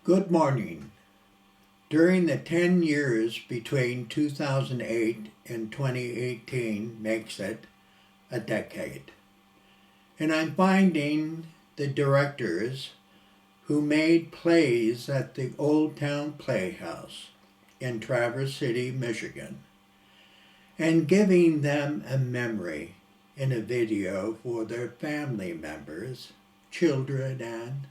Good morning. During the 10 years between 2008 and 2018 makes it a decade. And I'm finding the directors who made plays at the Old Town Playhouse in Traverse City, Michigan, and giving them a memory in a video for their family members, children, and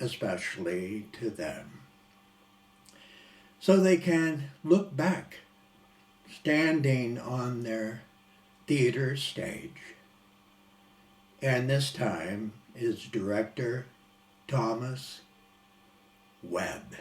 especially to them. So they can look back, standing on their theater stage. And this time is Director Thomas Webb.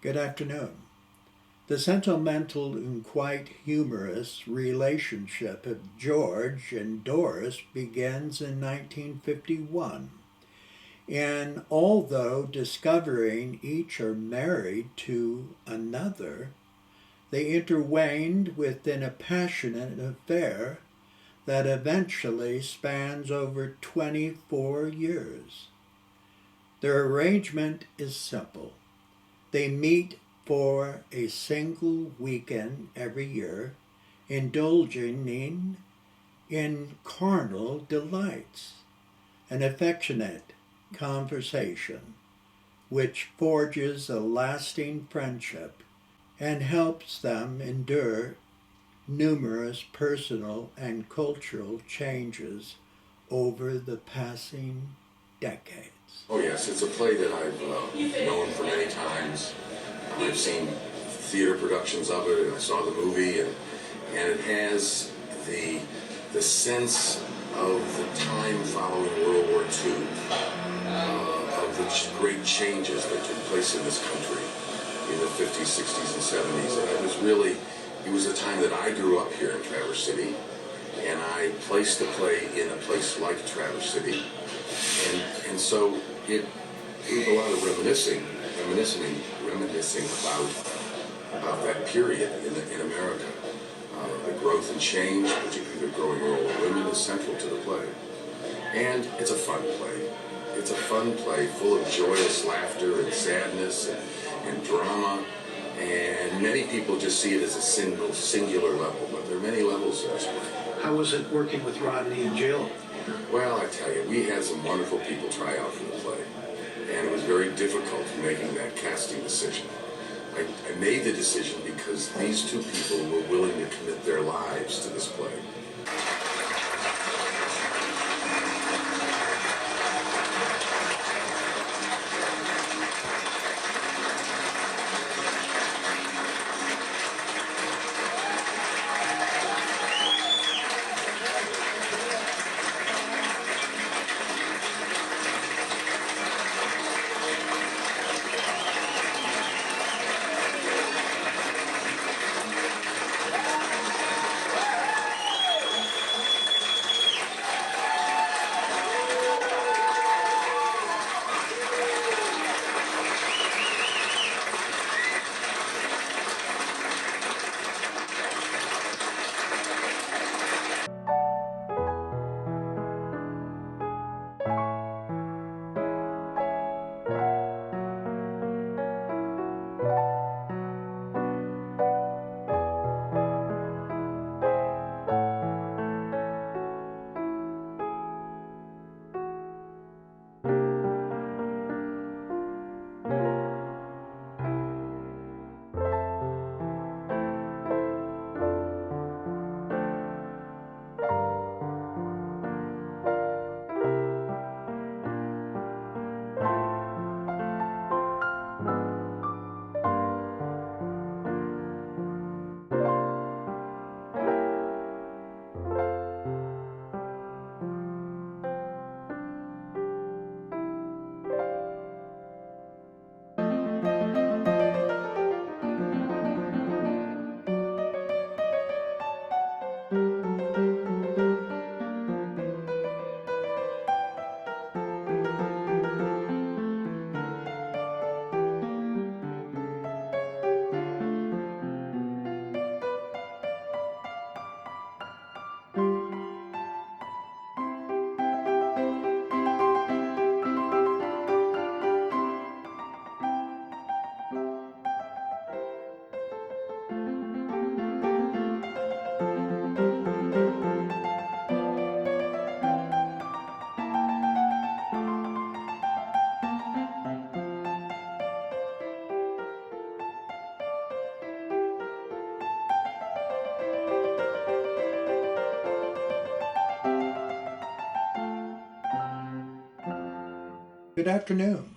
Good afternoon. The sentimental and quite humorous relationship of George and Doris begins in 1951. And although discovering each are married to another, they intertwined within a passionate affair that eventually spans over 24 years. Their arrangement is simple. They meet for a single weekend every year, indulging in carnal delights, an affectionate conversation, which forges a lasting friendship and helps them endure numerous personal and cultural changes over the passing decades. Oh yes, it's a play that I've known for many times. I've seen theater productions of it, and I saw the movie, and it has the sense of the time following World War II, of the great changes that took place in this country in the 50s, 60s, and 70s. And it was a time that I grew up here in Traverse City, and I placed the play in a place like Traverse City. And so it was a lot of reminiscing about that period in America. The growth and change, particularly the growing role of women, is central to the play. And it's a fun play. It's a fun play full of joyous laughter and sadness and drama. And many people just see it as a singular level, but there are many levels to this play. How was it working with Rodney in jail? Well, I tell you, we had some wonderful people try out for the play, and it was very difficult making that casting decision. I made the decision because these two people were willing to commit their lives to this play. Good afternoon.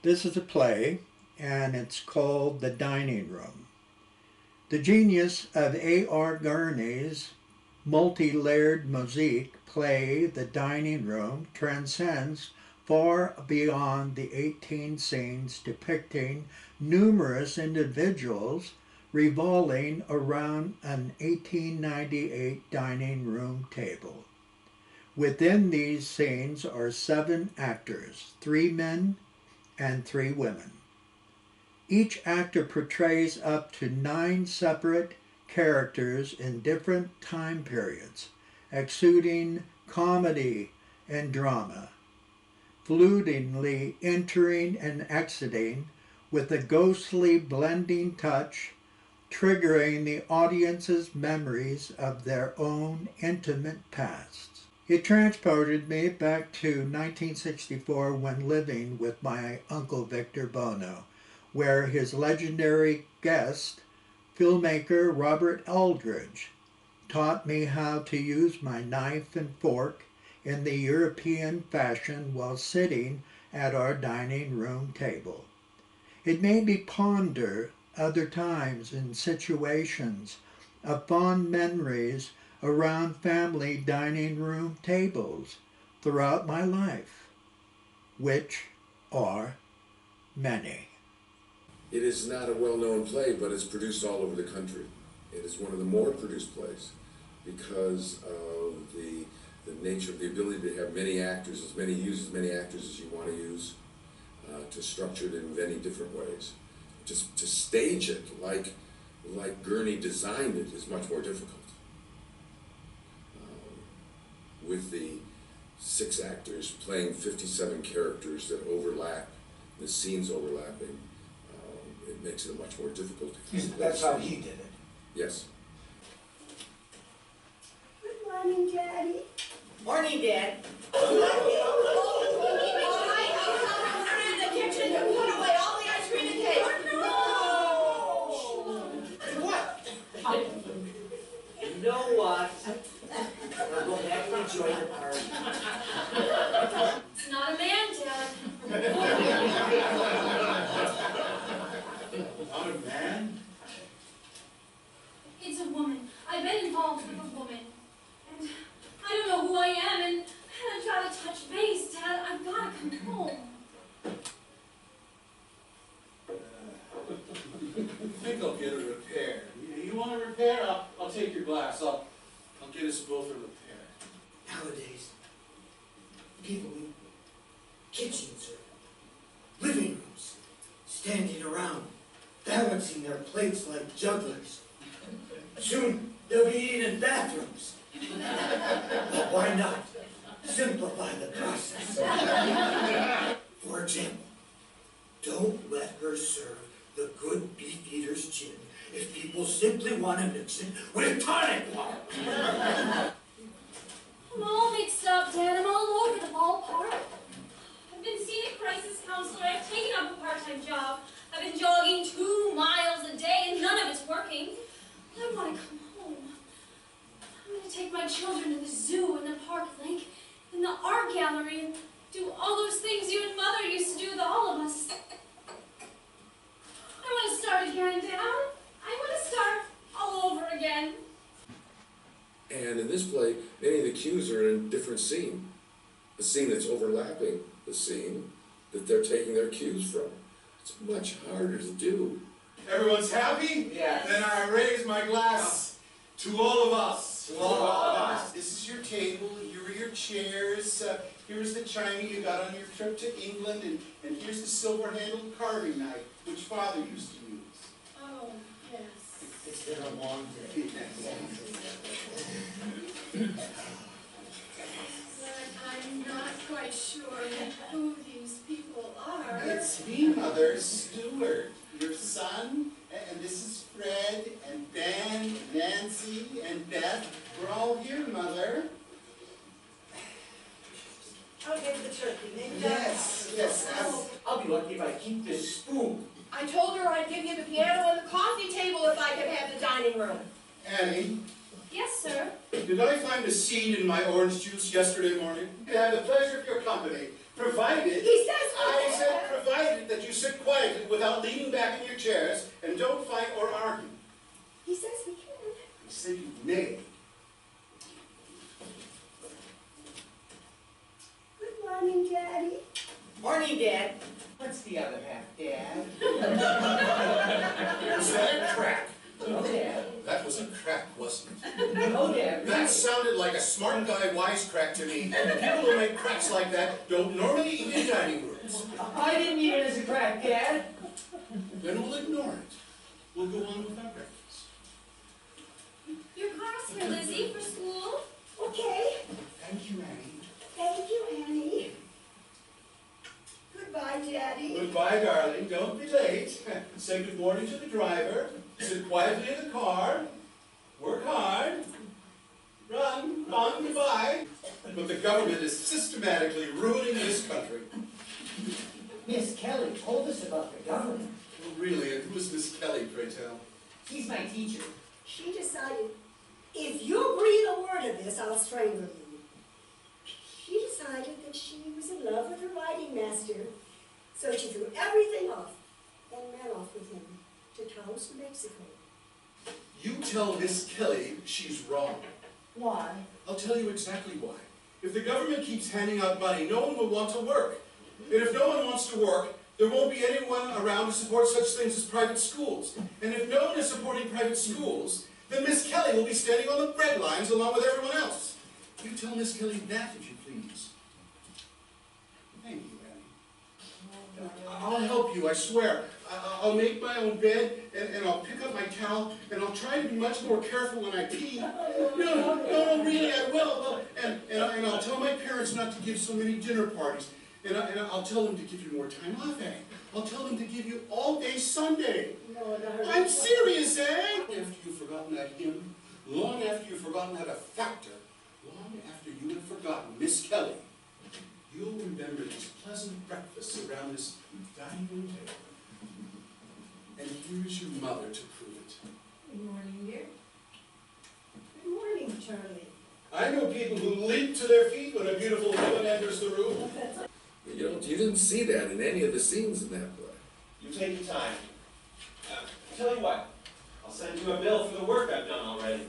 This is a play, and it's called The Dining Room. The genius of A.R. Gurney's multi-layered mosaic play, The Dining Room, transcends far beyond the 18 scenes depicting numerous individuals revolving around an 1898 dining room table. Within these scenes are 7 actors, 3 men and 3 women. Each actor portrays up to 9 separate characters in different time periods, exuding comedy and drama, fluidly entering and exiting with a ghostly blending touch, triggering the audience's memories of their own intimate pasts. It transported me back to 1964 when living with my Uncle Victor Bono, where his legendary guest, filmmaker Robert Aldridge, taught me how to use my knife and fork in the European fashion while sitting at our dining room table. It made me ponder other times and situations of fond memories around family dining room tables throughout my life, which are many. It is not a well-known play, but it's produced all over the country. It is one of the more produced plays because of the nature of the ability to have many actors, use as many actors as you want to use, to structure it in many different ways. Just to stage it like Gurney designed it is much more difficult. With the 6 actors playing 57 characters that overlap, the scenes overlapping, it makes it much more difficult. That's how he did it. Yes. Good morning, Daddy. Morning, Dad. Hurry in the kitchen and put away all the ice cream and cake. What? You know what? I'll go back and enjoy the party. It's not a man, Dad. Not a man? It's a woman. I've been involved with a woman. And I don't know who I am, and I've got to touch base, Dad. I've got to come home. I think I'll get a repair. You want a repair? I'll take your glass. I'll get us both a repair. Nowadays, people in kitchens or living rooms, standing around, balancing their plates like jugglers. Soon they'll be eating in bathrooms. But why not simplify the process? For example, don't let her serve the good beef eater's chin if people simply want to mix it with tonic water. I'm all mixed up, Dad. I'm all over the ballpark. I've been scenic crisis counselor. I've taken up a part-time job. I've been jogging 2 miles a day, and none of it's working. I want to come home. I'm going to take my children to the zoo and the park lake and the art gallery and do all those things you and Mother used to do with all of us. I want to start again, Dad. I want to start all over again. And in this play, many of the cues are in a different scene. A scene that's overlapping the scene that they're taking their cues from. It's much harder to do. Everyone's happy? Yes. Then I raise my glass to all of us. To all of us. This is your table, here are your chairs, here's the china you got on your trip to England, and here's the silver-handled carving knife, which Father used to use. Oh, yes. It's been a long day. But I'm not quite sure who these people are. It's me, Mother, Stuart, your son, and this is Fred, and Ben, and Nancy, and Beth. We're all here, Mother. I'll get the turkey. Yes. I'll be lucky if I keep this spoon. I told her I'd give you the piano and the coffee table if I could have the dining room. Annie, Yes, sir. Did I find a seed in my orange juice yesterday morning? I have the pleasure of your company, provided... He says I said provided that you sit quietly without leaning back in your chairs and don't fight or argue. He says we can. I said you may. Good morning, Daddy. Morning, Dad. What's the other half, Dad? Was that a crack? Oh, Dad. That was a crack, wasn't it? Oh, Dad. That sounded like a smart guy wisecrack to me. People who make cracks like that don't normally eat in dining rooms. I didn't eat it as a crack, Dad. Then we'll ignore it. We'll go on with our breakfast. Your car's here, Lizzie, for school. Okay. Thank you, Annie. Thank you, Annie. Goodbye, Daddy. Goodbye, darling. Don't be late. Say good morning to the driver. Sit quietly in the car. Work hard. Run, goodbye. But the government is systematically ruining this country. Miss Kelly told us about the government. Oh, really? And who is Miss Kelly, pray tell? She's my teacher. She decided, if you breathe a word of this, I'll strangle you. She decided that she was in love with her writing master, so she threw everything off and ran off with him to Taos, Mexico. You tell Miss Kelly she's wrong. Why? I'll tell you exactly why. If the government keeps handing out money, no one will want to work. And if no one wants to work, there won't be anyone around to support such things as private schools. And if no one is supporting private schools, then Miss Kelly will be standing on the bread lines along with everyone else. You tell Miss Kelly that, if you please. Thank you, Annie. I'll help you, I swear. I'll make my own bed, and I'll pick up my towel, and I'll try to be much more careful when I pee. No, really, I will. And I'll tell my parents not to give so many dinner parties. And I'll tell them to give you more time off, eh? I'll tell them to give you all day Sunday. No, I'm serious, eh? Long after you've forgotten that hymn, long after you've forgotten that factor, long after you have forgotten Miss Kelly, you'll remember these pleasant breakfasts around this dining room table. And here's your mother to prove it. Good morning, dear. Good morning, Charlie. I know people who leap to their feet when a beautiful woman enters the room. You didn't see that in any of the scenes in that play. You take your time. Tell you what, I'll send you a bill for the work I've done already.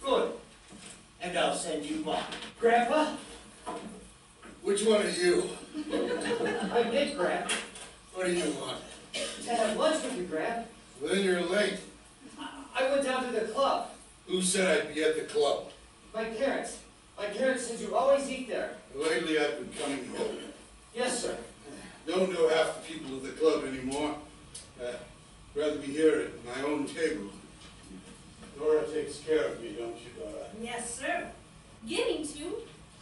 Good. And I'll send you mine. Grandpa? Which one are you? I did, Grandpa. What do you want? To have lunch with you, Grandpa. Well, then you're late. I went down to the club. Who said I'd be at the club? My parents. My parents said you always eat there. Lately I've been coming home. Yes, sir. Don't know half the people at the club anymore. Rather be here at my own table. Dora takes care of me, don't you, Dora? Yes, sir. Getting to.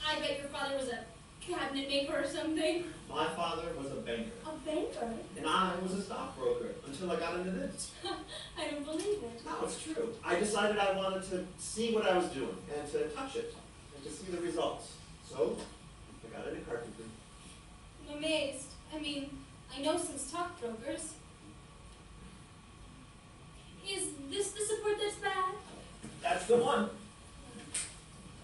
I bet your father was a cabinet maker or something. My father was a banker, A banker? and I was a stockbroker until I got into this. I don't believe it. No, it's true. I decided I wanted to see what I was doing and to touch it and to see the results. So, I got into carpentry. I'm amazed. I mean, I know some stockbrokers. Is this the support that's bad? That's the one.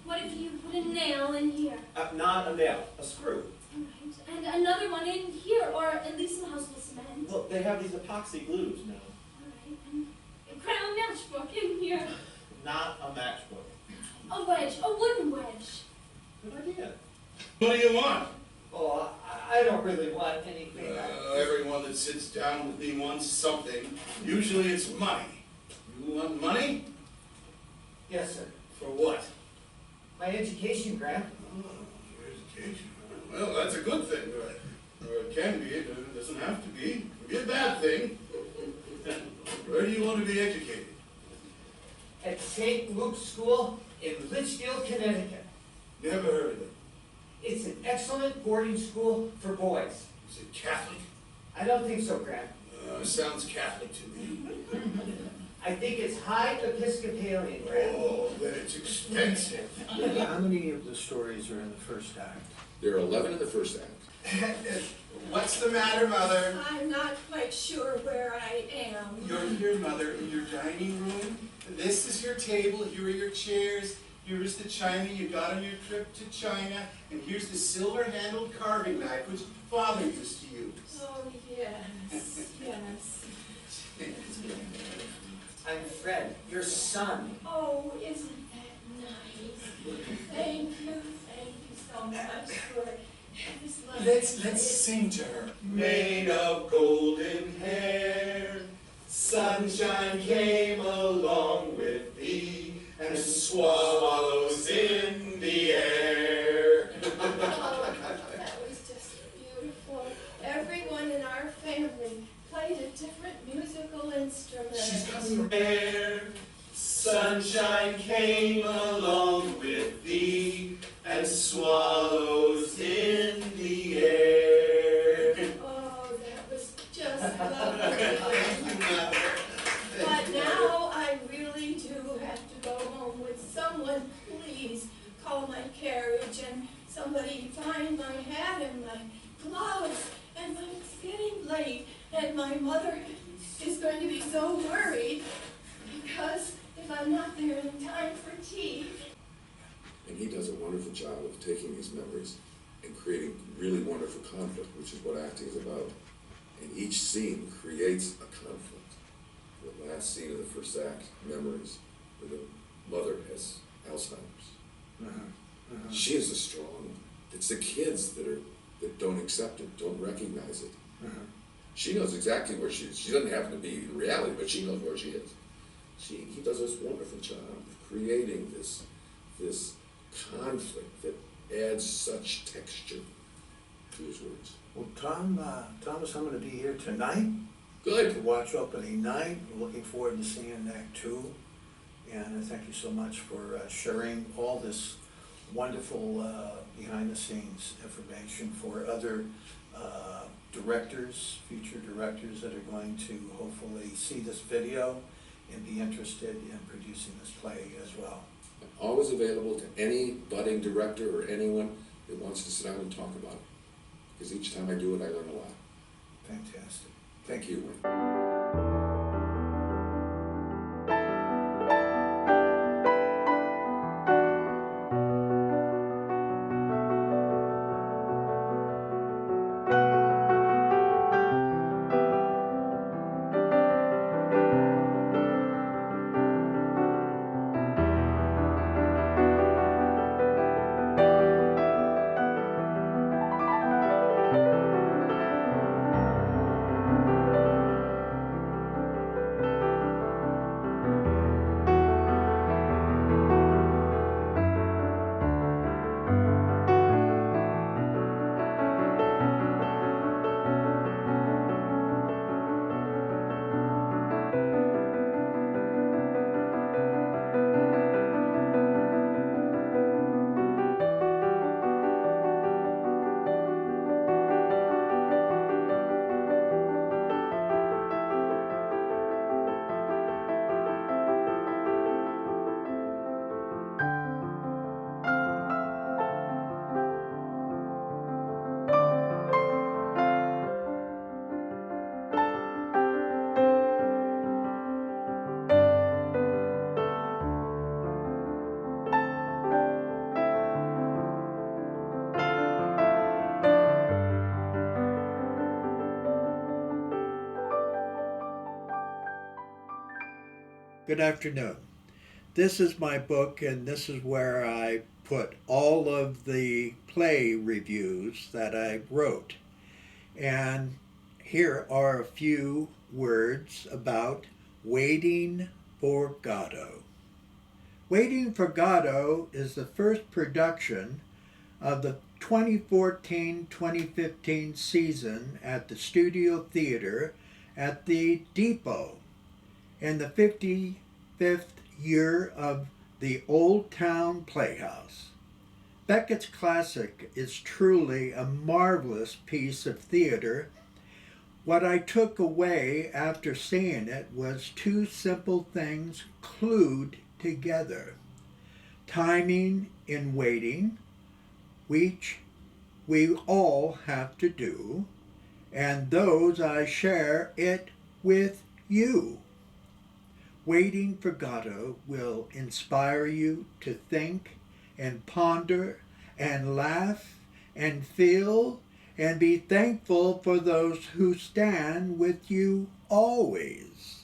What if you put a nail in here? Not a nail, a screw. Right. And another one in here, or at least some household cement. Well, they have these epoxy glues now. Alright, and a crown matchbook in here. Not a matchbook. A wedge, a wooden wedge. Good idea. What do you want? Oh, I don't really want anything. Everyone that sits down with me wants something. Usually it's money. You want money? Yes, sir. For what? My education, Grandpa. Oh, for education. Well, that's a good thing. Or it can be. It doesn't have to be. It can be a bad thing. Where do you want to be educated? At St. Luke's School in Litchfield, Connecticut. Never heard of it. It's an excellent boarding school for boys. Is it Catholic? I don't think so, Grandpa. Sounds Catholic to me. I think it's high Episcopalian, Grandpa. Oh, then it's expensive. How many of the stories are in the first act? There are 11 in the first act. What's the matter, Mother? I'm not quite sure where I am. You're here, Mother, in your dining room. This is your table, here are your chairs, here is the china you got on your trip to China, and here's the silver-handled carving knife which Father used to use. Oh, yes, yes. I'm Fred, your son. Oh, isn't that nice? Thank you so much for this love. Let's sing to her. Made of golden hair, sunshine came along with thee, and swallows in the air. Oh, that was just beautiful. Everyone in our family played a different musical instrument. She's coming there. Sunshine came along with thee, and swallows in the air. Oh, that was just lovely. But now I really do have to go home. Would someone please call my carriage and somebody find my hat and my gloves, and it's getting late and my mother is going to be so worried because if I'm not there in time for tea. And he does a wonderful job of taking these memories and creating really wonderful conflict, which is what acting is about. And each scene creates a conflict. The last scene of the first act, Memories, where the mother has Alzheimer's. She is a strong one. It's the kids that don't accept it, don't recognize it. She knows exactly where she is. She doesn't happen to be in reality, but she knows where she is. He does this wonderful job of creating this conflict that adds such texture to his words. Well, Thomas, I'm going to be here tonight Good. to watch opening night. I'm looking forward to seeing Act 2. And I thank you so much for sharing all this wonderful behind-the-scenes information for other directors, future directors that are going to hopefully see this video and be interested in producing this play as well. I'm always available to any budding director or anyone that wants to sit down and talk about it. Because each time I do it, I learn a lot. Fantastic. Thank you, Wayne. Good afternoon. This is my book, and this is where I put all of the play reviews that I wrote. And here are a few words about Waiting for Godot. Waiting for Godot is the first production of the 2014-2015 season at the Studio Theater at the Depot in the 55th year of the Old Town Playhouse. Beckett's classic is truly a marvelous piece of theater. What I took away after seeing it was two simple things clued together. Timing in waiting, which we all have to do, and those I share it with you. Waiting for Godot will inspire you to think and ponder and laugh and feel and be thankful for those who stand with you always.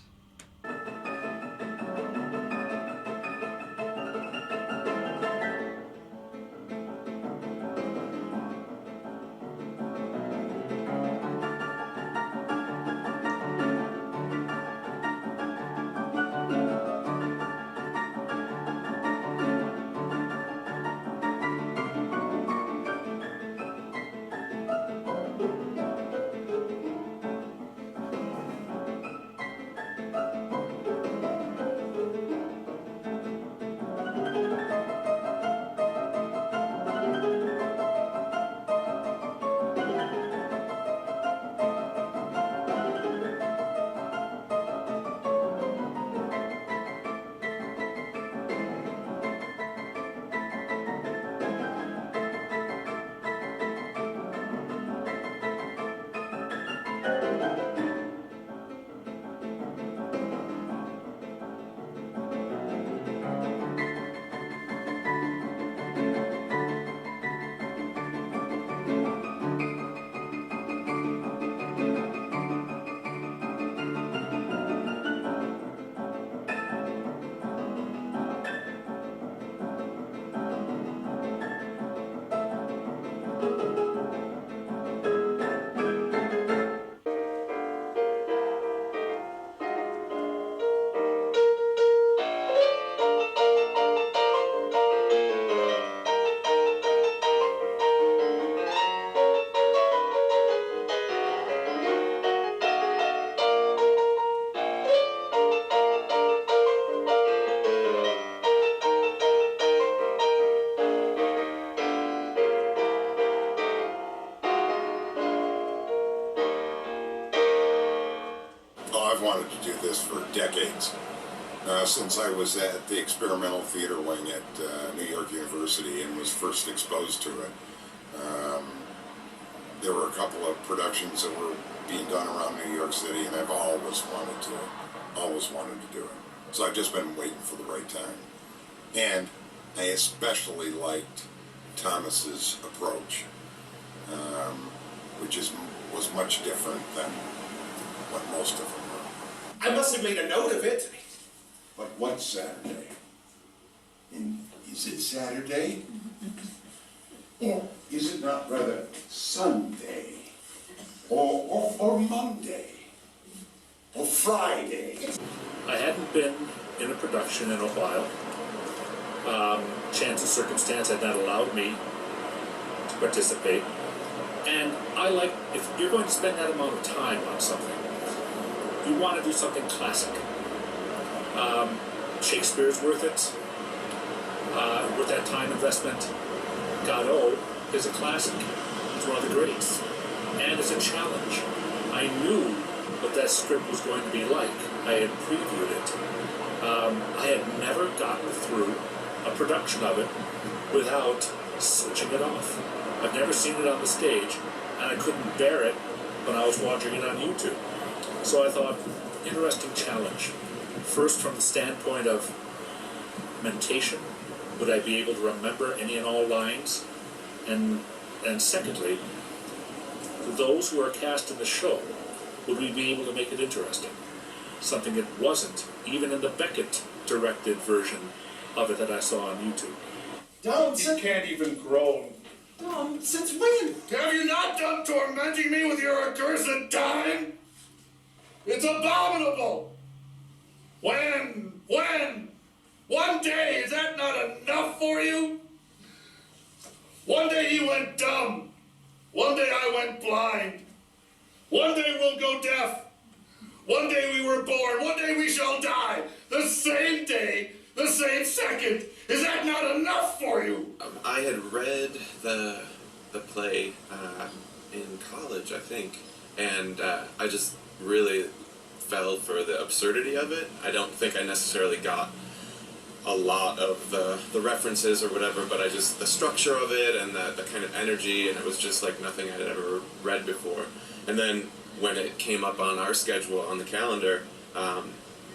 I've wanted to do this for decades. Since I was at the experimental theater wing at New York University and was first exposed to it. There were a couple of productions that were being done around New York City, and I've always wanted to do it. So I've just been waiting for the right time. And I especially liked Thomas's approach, which was much different than what most of them were. I must have made a note of it. But what's Saturday? And is it Saturday? Or is it not rather Sunday? Or Monday? Or Friday? I hadn't been in a production in a while. Chance and circumstance had not allowed me to participate. And I like, if you're going to spend that amount of time on something, you want to do something classic. Shakespeare's worth it, with that time investment. Godot is a classic. It's one of the greats. And it's a challenge. I knew what that script was going to be like. I had previewed it. I had never gotten through a production of it without switching it off. I've never seen it on the stage, and I couldn't bear it when I was watching it on YouTube. So I thought, interesting challenge. First, from the standpoint of mentation, would I be able to remember any and all lines? And secondly, those who are cast in the show, would we be able to make it interesting? Something that wasn't, even in the Beckett directed version of it that I saw on YouTube. You can't even groan. Since when? Have you not done tormenting me with your accursed time? It's abominable! When? One day, is that not enough for you? One day you went dumb. One day I went blind. One day we'll go deaf. One day we were born. One day we shall die. The same day, the same second. Is that not enough for you? I had read the play in college, I think, and I just really fell for the absurdity of it. I don't think I necessarily got a lot of the references or whatever, but I just, the structure of it and the kind of energy, and it was just like nothing I'd ever read before. And then when it came up on our schedule on the calendar, I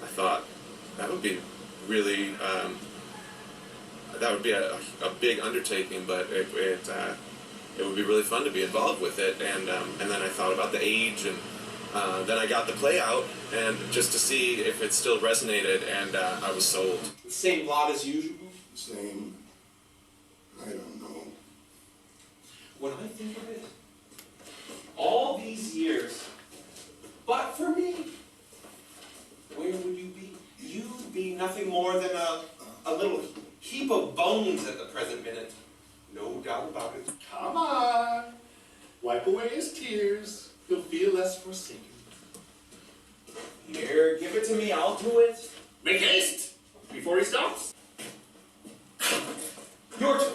thought, that would be really, that would be a big undertaking, but it would be really fun to be involved with it. And then I thought about the age, and then I got the play out, and just to see if it still resonated, and I was sold. The same lot as usual? Same, I don't know. When I think of it, all these years, but for me, where would you be? You'd be nothing more than a little heap of bones at the present minute. No doubt about it. Come on. Wipe away his tears. He'll feel less forsaken. Here, give it to me, I'll do it. Make haste before he stops. Your turn.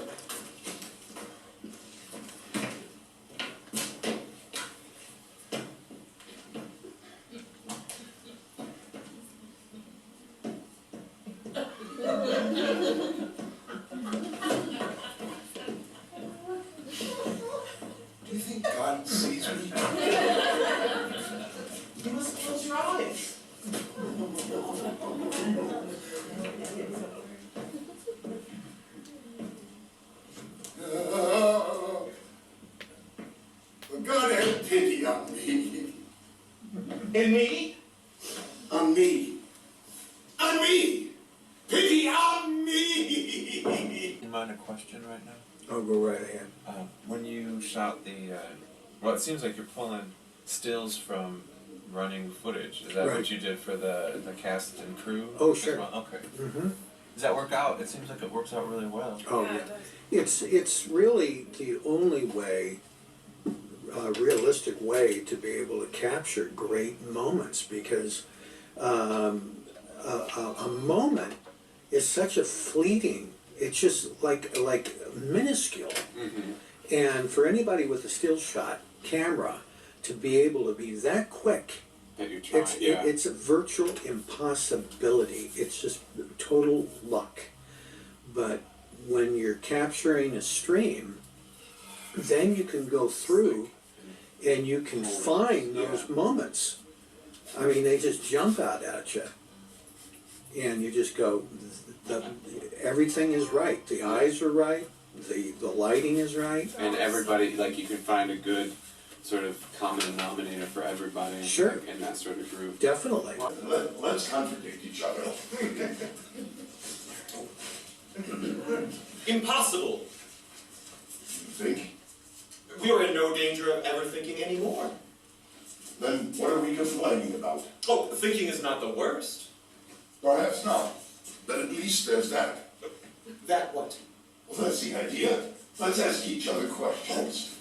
Do you think God sees me? You must close your eyes. God have pity on me. And me? On me. On me! Pity on me! You mind a question right now? I'll go right ahead. When you shot the, well, it seems like you're pulling stills from running footage. Is that Right. what you did for the cast and crew? Oh, as sure. well? Okay. Mm-hmm. Does that work out? It seems like it works out really well. Oh, yeah. It's really the only way, realistic way to be able to capture great moments, because a moment is such a fleeting, it's just like minuscule. Mm-hmm. And for anybody with a still shot camera to be able to be that quick, That you're trying, it's a virtual impossibility. It's just total luck. But when you're capturing a stream, then you can go through and you can find those moments. I mean, they just jump out at you. And you just go, everything is right. The eyes are right. The lighting is right. And everybody, like, you can find a good sort of common denominator for everybody. Sure. Like, in that sort of group. Definitely. Let's contradict each other. Impossible! You think? We are in no danger of ever thinking anymore. Then what are we complaining about? Oh, thinking is not the worst. Perhaps not, but at least there's that. That what? Well, that's the idea. Let's ask each other questions.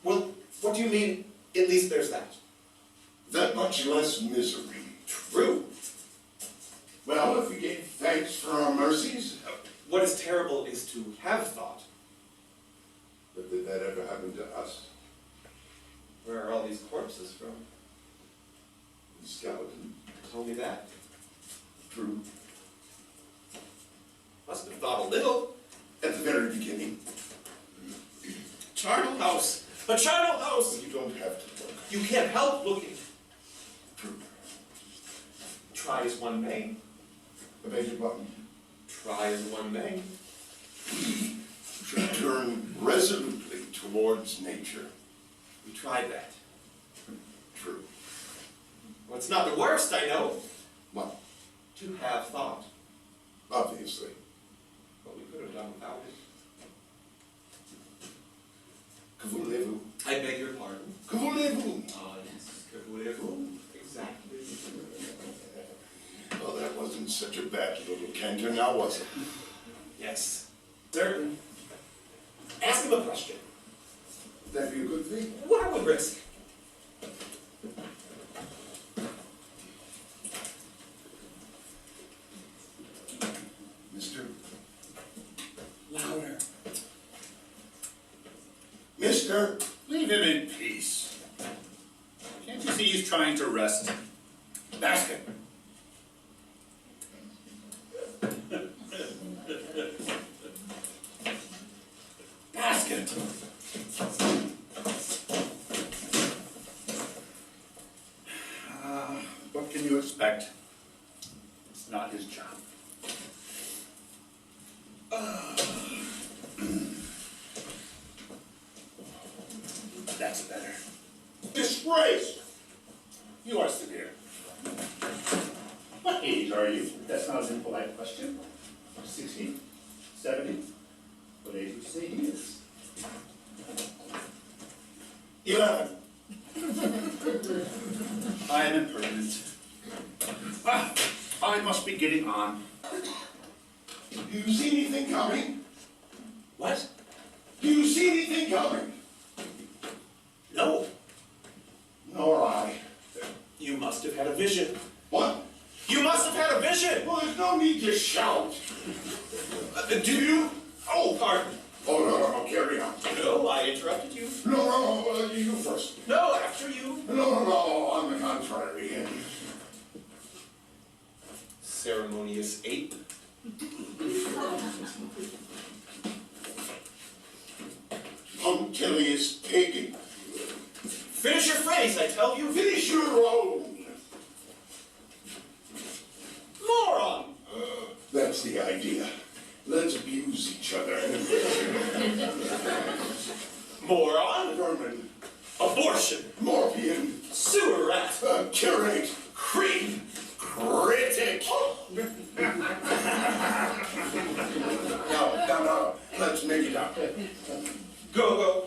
Well, what do you mean, at least there's that? That much less misery. True. Well, if we gave thanks for our mercies. What is terrible is to have thought. But did that ever happen to us? Where are all these corpses from? The skeleton. Told me that. True. Must have thought a little. At the very beginning. Charnel House! A charnel house! You don't have to look. You can't help looking. True. Try as one may. I beg your pardon. Try as one may. We should turn resolutely towards nature. We tried that. True. Well, it's not the worst, I know. What? To have thought. Obviously. But we could have done without it. Que voulez-vous? I beg your pardon. Que voulez-vous? Ah, yes. Que voulez-vous? Exactly. Well, that wasn't such a bad little canter now, was it? Yes. Certain. Ask him a question. That'd be a good thing. What are we risking? Mister? Louder. Mister? Leave him in peace. Can't you see he's trying to rest? Basket. Basket. What can do you expect? It's not his job. That's better. Disgrace! You are severe. What age are you? That's not an impolite question. 60? 70? What age would you say he is? 11. I am impertinent. I must be getting on. Do you see anything coming? What? Do you see anything coming? No. Nor I. You must have had a vision. What? You must have had a vision! Well, there's no need to shout. Do you? Oh, pardon. Oh, no, carry on. No, I interrupted you. No, you first. No, after you. No, on the contrary. Ceremonious ape. Punctilious pig. Finish your phrase, I tell you. Finish your own. Moron! That's the idea. Let's abuse each other. Moron! Vermin. Abortion! Morpion. Sewer rat! Curate. Creep! Critic. No. Let's make it up. Go.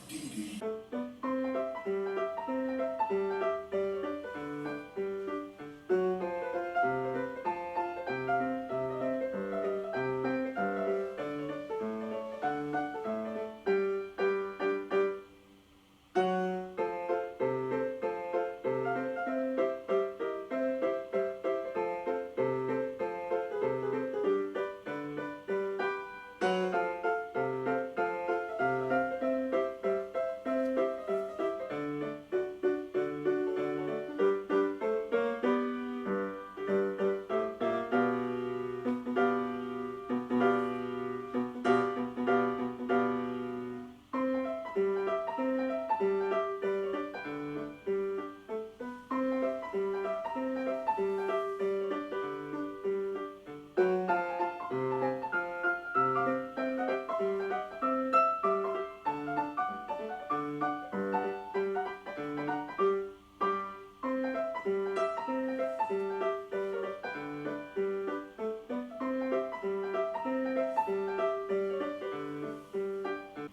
Dee-dee.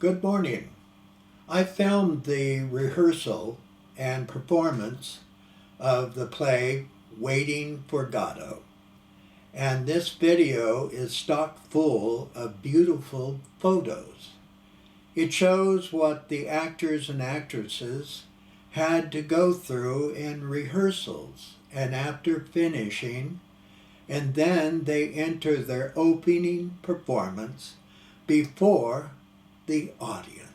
Good morning. I filmed the rehearsal and performance of the play Waiting for Godot. And this video is stock full of beautiful photos. It shows what the actors and actresses had to go through in rehearsals and after finishing, and then they enter their opening performance before the audience.